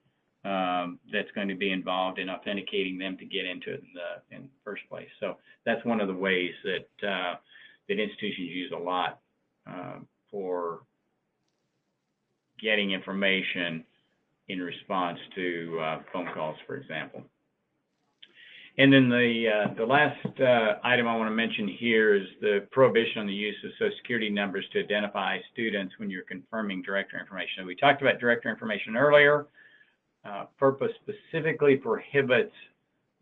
that's going to be involved in authenticating them to get into it in the first place. So that's one of the ways that that institutions use a lot for getting information in response to phone calls, for example. And then the last item I want to mention here is the prohibition on the use of Social Security numbers to identify students when you're confirming director information. We talked about director information earlier. FERPA specifically prohibits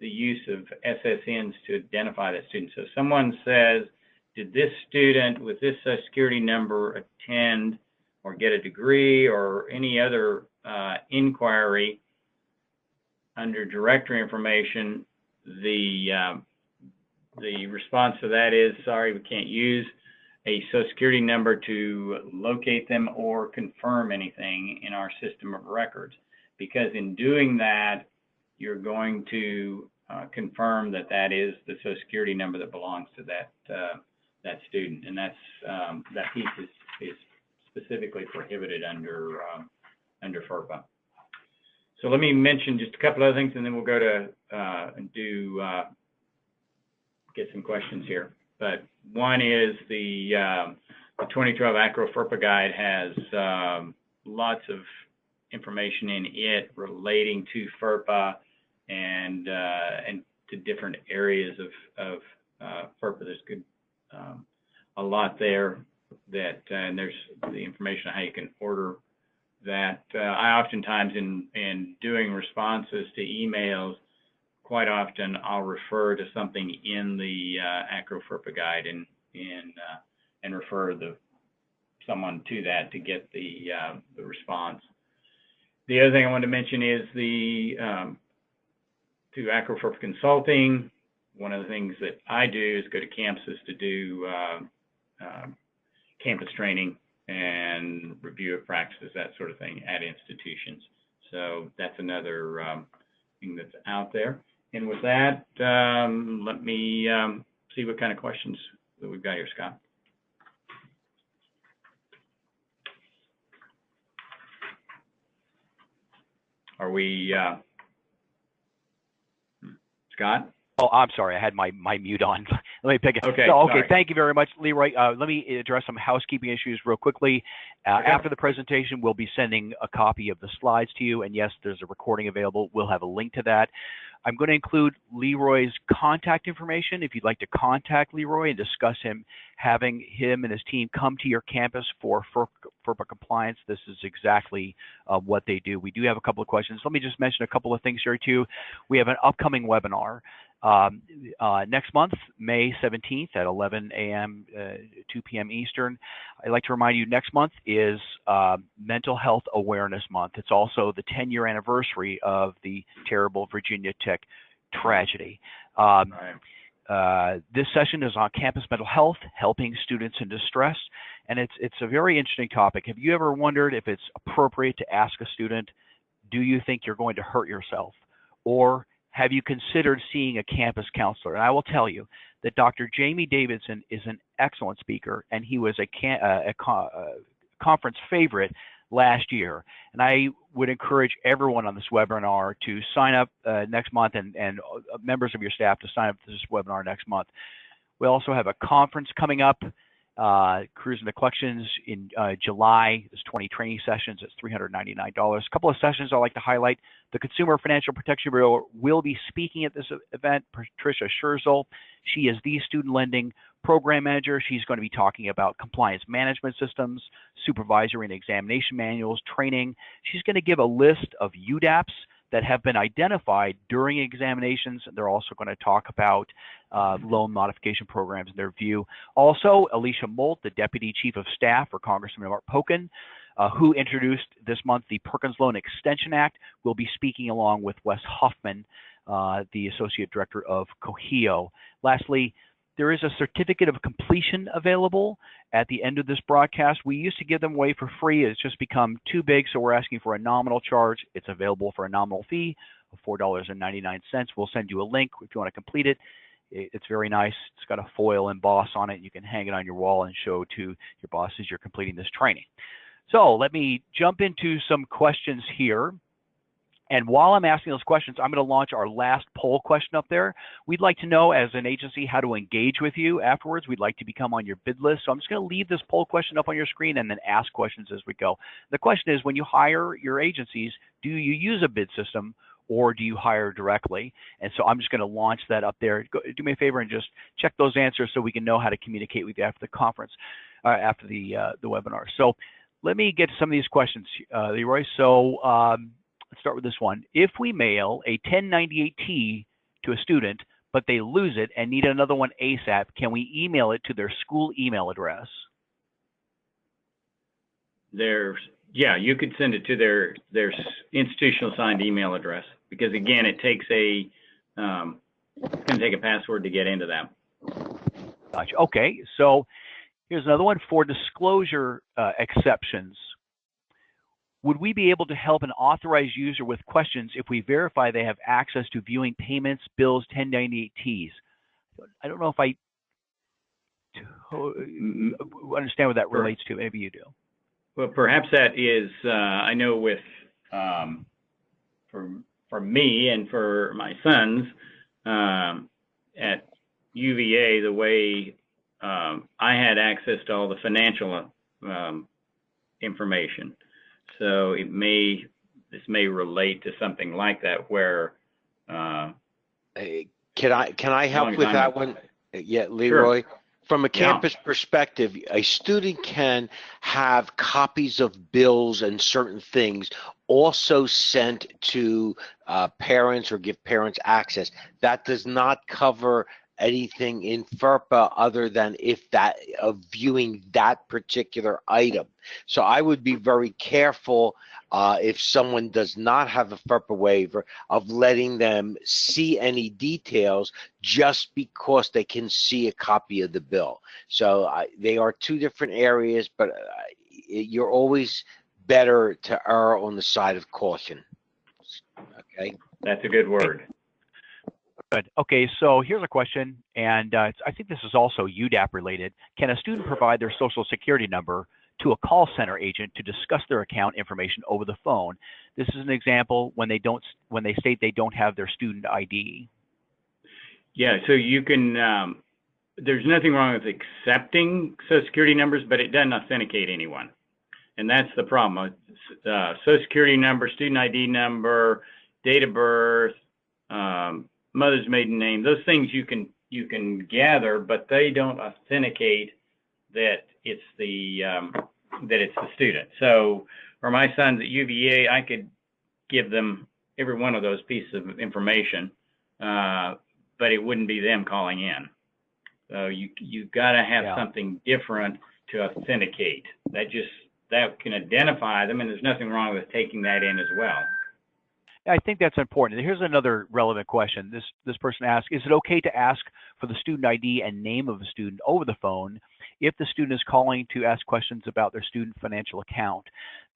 the use of SSNs to identify that student. So if someone says, did this student with this Social Security number attend or get a degree or any other inquiry under directory information, the response to that is, sorry, we can't use a Social Security number to locate them or confirm anything in our system of records, because in doing that, you're going to confirm that that is the Social Security number that belongs to that student, and that's that piece is specifically prohibited under FERPA. So let me mention just a couple other things, and then we'll go to get some questions here. But one is the 2012 ACRO FERPA guide has lots of information in it relating to FERPA and to different areas of FERPA. There's good a lot there that and there's the information on how you can order that. I oftentimes in doing responses to emails, quite often I'll refer to something in the ACRO FERPA guide and refer someone to that to get the response. The other thing I wanted to mention is to ACRO FERPA consulting. One of the things that I do is go to campuses to do campus training and review of practices, that sort of thing, at institutions. So that's another thing that's out there. And with that, let me see what kind of questions that we've got here, Scott. Are we, Scott? Oh, I'm sorry. I had my mute on. Let me pick it. Okay. So, okay. Sorry. Thank you very much, LeRoy. Let me address some housekeeping issues real quickly. Okay. After the presentation, we'll be sending a copy of the slides to you. And yes, there's a recording available. We'll have a link to that. I'm going to include LeRoy's contact information. If you'd like to contact LeRoy and discuss having him and his team come to your campus for FERPA compliance, this is exactly what they do. We do have a couple of questions. Let me just mention a couple of things here too. We have an upcoming webinar next month, May 17th at 11 a.m. 2 p.m. Eastern. I'd like to remind you next month is Mental Health Awareness Month. It's also the 10-year anniversary of the terrible Virginia Tech tragedy. This session is on campus mental health, helping students in distress, and it's a very interesting topic. Have you ever wondered if it's appropriate to ask a student, do you think you're going to hurt yourself? Or have you considered seeing a campus counselor? And I will tell you that Dr. Jamie Davidson is an excellent speaker, and he was a conference favorite last year. And I would encourage everyone on this webinar to sign up next month, and members of your staff to sign up for this webinar next month. We also have a conference coming up, Careers in the Collections in July. There's 20 training sessions. It's $399. A couple of sessions I'd like to highlight. The Consumer Financial Protection Bureau will be speaking at this event. Patricia Scherzel, she is the student lending program manager. She's going to be talking about compliance management systems, supervisory and examination manuals, training. She's going to give a list of UDAPs that have been identified during examinations. They're also going to talk about loan modification programs in their view. Also, Alicia Molt, the Deputy Chief of Staff for Congressman Mark Pocan, who introduced this month the Perkins Loan Extension Act, will be speaking along with Wes Huffman, the Associate Director of Cohio. Lastly, there is a certificate of completion available at the end of this broadcast. We used to give them away for free. It's just become too big, so we're asking for a nominal charge. It's available for a nominal fee of $4.99. We'll send you a link if you want to complete it. It's very nice. It's got a foil emboss on it. You can hang it on your wall and show to your bosses you're completing this training. So let me jump into some questions here. And while I'm asking those questions, I'm going to launch our last poll question up there. We'd like to know as an agency how to engage with you afterwards. We'd like to become on your bid list. So I'm just going to leave this poll question up on your screen and then ask questions as we go. The question is, when you hire your agencies, do you use a bid system or do you hire directly? And so I'm just going to launch that up there. Do me a favor and just check those answers so we can know how to communicate with you after the conference, after the webinar. So let me get to some of these questions, LeRoy. So let's start with this one. If we mail a 1098-T to a student, but they lose it and need another one ASAP, can we email it to their school email address? Yeah, you could send it to their institutional assigned email address, because again, it takes it's going to take a password to get into that. Gotcha. Okay, so here's another one. For disclosure exceptions, would we be able to help an authorized user with questions if we verify they have access to viewing payments, bills, 1098-Ts? I don't know if I understand what that relates to. Maybe you do. Well, perhaps that is, I know with, for me and for my sons at UVA, the way I had access to all the financial information. So this may relate to something like that where. Can I help with that one? Yeah, LeRoy. Sure. From a campus perspective, a student can have copies of bills and certain things also sent to parents or give parents access. That does not cover anything in FERPA other than if that of viewing that particular item. So I would be very careful if someone does not have a FERPA waiver of letting them see any details just because they can see a copy of the bill. So they are two different areas, but you're always better to err on the side of caution. Okay. That's a good word. Good. Okay, so here's a question, and I think this is also UDAP related. Can a student provide their social security number to a call center agent to discuss their account information over the phone? This is an example when they state they don't have their student ID. Yeah, so you can, there's nothing wrong with accepting social security numbers, but it doesn't authenticate anyone. And that's the problem. Social security number, student ID number, date of birth, mother's maiden name, those things you can gather, but they don't authenticate that it's the student. So for my sons at UVA, I could give them every one of those pieces of information, but it wouldn't be them calling in. So you got to have something different to authenticate. That can identify them, and there's nothing wrong with taking that in as well. I think that's important. Here's another relevant question. This person asks, is it okay to ask for the student ID and name of a student over the phone if the student is calling to ask questions about their student financial account?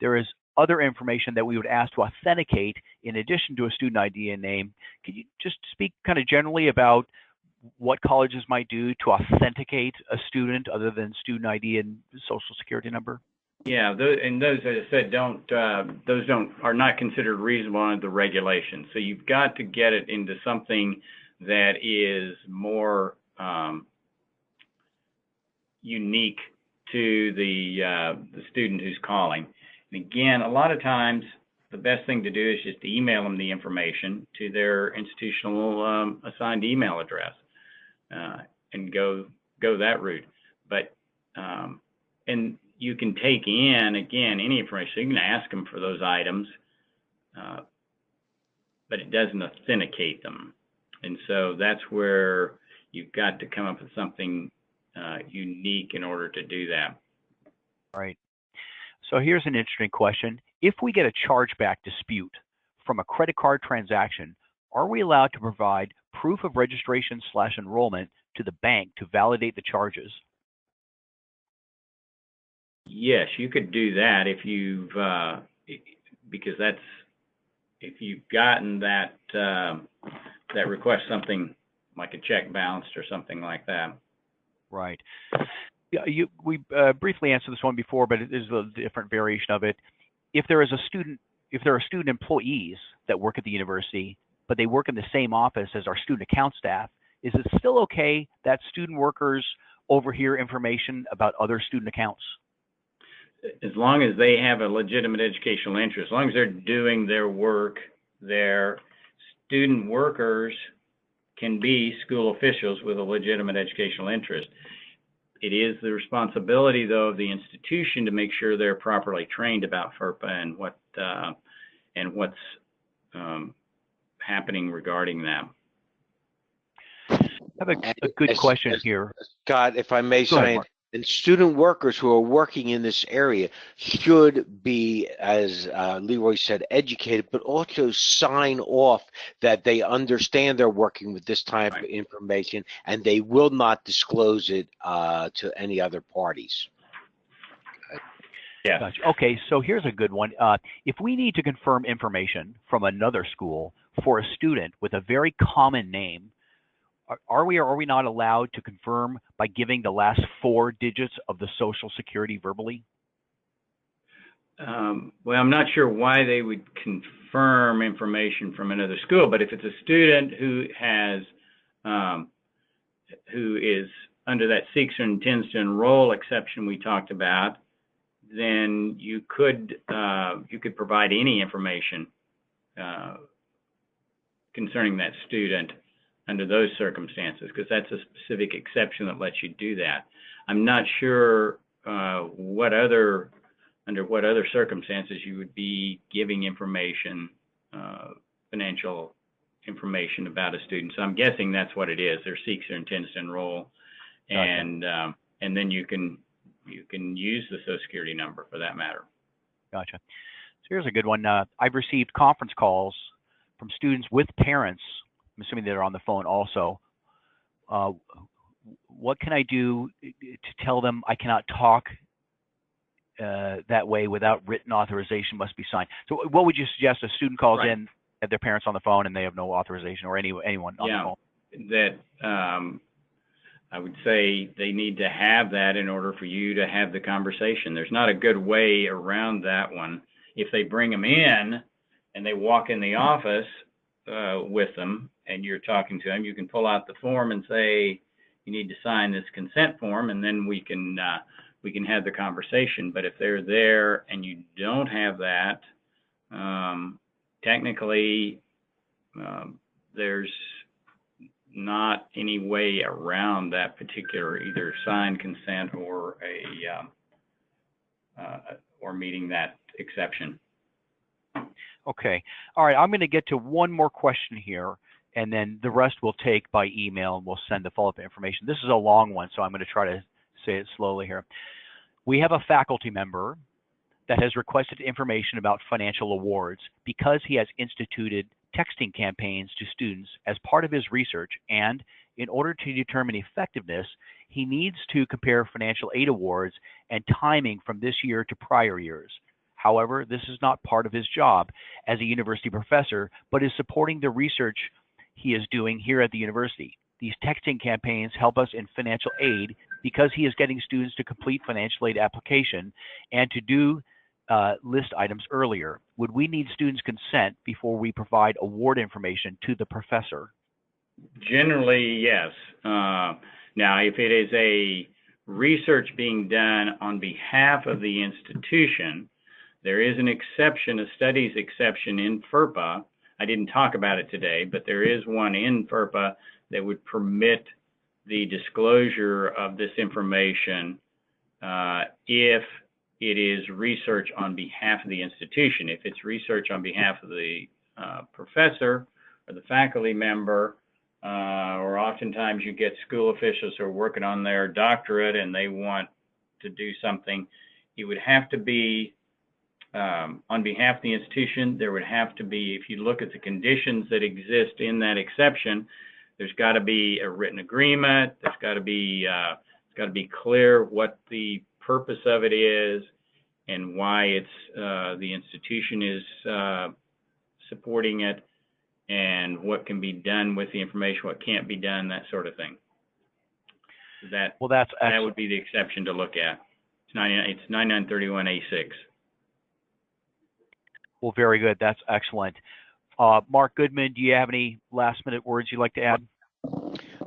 There is other information that we would ask to authenticate in addition to a student ID and name. Could you just speak kind of generally about what colleges might do to authenticate a student other than student ID and social security number? Yeah, those, as I said, those are not considered reasonable under the regulations. So you've got to get it into something that is more unique to the student who's calling. And again, a lot of times the best thing to do is just email them the information to their institutional assigned email address and go that route. But and you can take in, again, any information. So you can ask them for those items, but it doesn't authenticate them. And so that's where you've got to come up with something unique in order to do that. Right. So here's an interesting question. If we get a chargeback dispute from a credit card transaction, are we allowed to provide proof of registration/enrollment to the bank to validate the charges? Yes, you could do that if you've because that's if you've gotten that that request, something like a check bounced or something like that. Right. Yeah, we briefly answered this one before, but it is a different variation of it. If there are student employees that work at the university, but they work in the same office as our student account staff, is it still okay that student workers overhear information about other student accounts? As long as they have a legitimate educational interest, as long as they're doing their work there, student workers can be school officials with a legitimate educational interest. It is the responsibility, though, of the institution to make sure they're properly trained about FERPA and what's happening regarding that. I have a good question here. Scott, if I may say, and student workers who are working in this area should be, as LeRoy said, educated, but also sign off that they understand they're working with this type of information and they will not disclose it to any other parties. Yeah. Gotcha. Okay, so here's a good one. If we need to confirm information from another school for a student with a very common name, are we or are we not allowed to confirm by giving the last 4 digits of the social security verbally? Well, I'm not sure why they would confirm information from another school, but if it's a student who has, who is under that seeks or intends to enroll exception we talked about, then you could provide any information concerning that student under those circumstances, because that's a specific exception that lets you do that. I'm not sure under what other circumstances you would be giving information, financial information about a student. So I'm guessing that's what it is. They're seeks or intends to enroll, and then you can use the Social Security number for that matter. Gotcha. So here's a good one. I've received conference calls from students with parents. I'm assuming they're on the phone also. What can I do to tell them I cannot talk that way without written authorization must be signed? So what would you suggest? A student calls in, have their parents on the phone and they have no authorization, or anyone on the phone. That I would say they need to have that in order for you to have the conversation. There's not a good way around that one. If they bring them in and they walk in the office with them and you're talking to them, you can pull out the form and say, you need to sign this consent form, and then we can have the conversation. But if they're there and you don't have that, technically there's not any way around that particular either signed consent or or meeting that exception. Okay. All right. I'm going to get to one more question here, and then the rest we'll take by email, and we'll send the follow-up information. This is a long one, so I'm going to try to say it slowly here. We have a faculty member that has requested information about financial awards because he has instituted texting campaigns to students as part of his research, and in order to determine effectiveness, he needs to compare financial aid awards and timing from this year to prior years. However, this is not part of his job as a university professor, but is supporting the research he is doing here at the university. These texting campaigns help us in financial aid because he is getting students to complete financial aid application and to do list items earlier. Would we need students' consent before we provide award information to the professor? Generally, yes. Now, if it is a research being done on behalf of the institution, there is an exception, a studies exception in FERPA. I didn't talk about it today, but there is one in FERPA that would permit the disclosure of this information if it is research on behalf of the institution. If it's research on behalf of the professor or the faculty member, or oftentimes you get school officials who are working on their doctorate and they want to do something, it would have to be on behalf of the institution. There would have to be, if you look at the conditions that exist in that exception, there's got to be a written agreement. There's got to be it's got to be clear what the purpose of it is and why it's the institution is supporting it, and what can be done with the information, what can't be done, that sort of thing. That would be the exception to look at. It's 9931A6. Well, very good. That's excellent. Mark Goodman, do you have any last-minute words you'd like to add?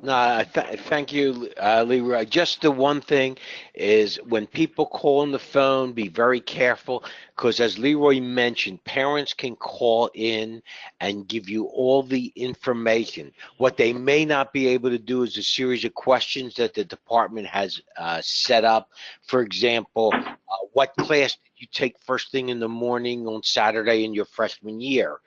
No, thank you, LeRoy. Just the one thing is, when people call on the phone, be very careful, because as LeRoy mentioned, parents can call in and give you all the information. What they may not be able to do is a series of questions that the department has set up. For example, what class did you take first thing in the morning on Saturday in your freshman year?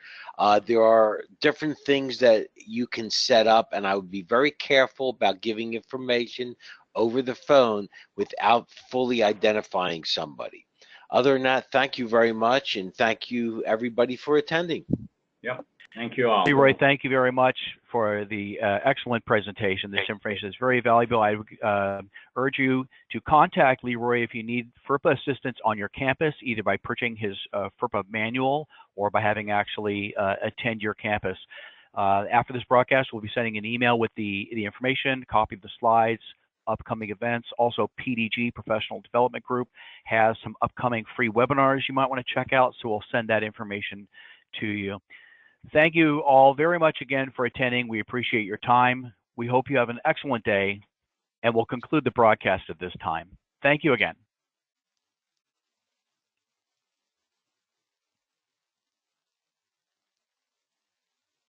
There are different things that you can set up, and I would be very careful about giving information over the phone without fully identifying somebody. Other than that, thank you very much, and thank you everybody for attending. Yep. Thank you all. LeRoy, thank you very much for the excellent presentation. This information is very valuable. I urge you to contact LeRoy if you need FERPA assistance on your campus, either by purchasing his FERPA manual or by having actually attend your campus. After this broadcast, we'll be sending an email with the information, copy of the slides, upcoming events. Also, PDG, Professional Development Group, has some upcoming free webinars you might want to check out, so we'll send that information to you. Thank you all very much again for attending. We appreciate your time. We hope you have an excellent day, and we'll conclude the broadcast at this time. Thank you again.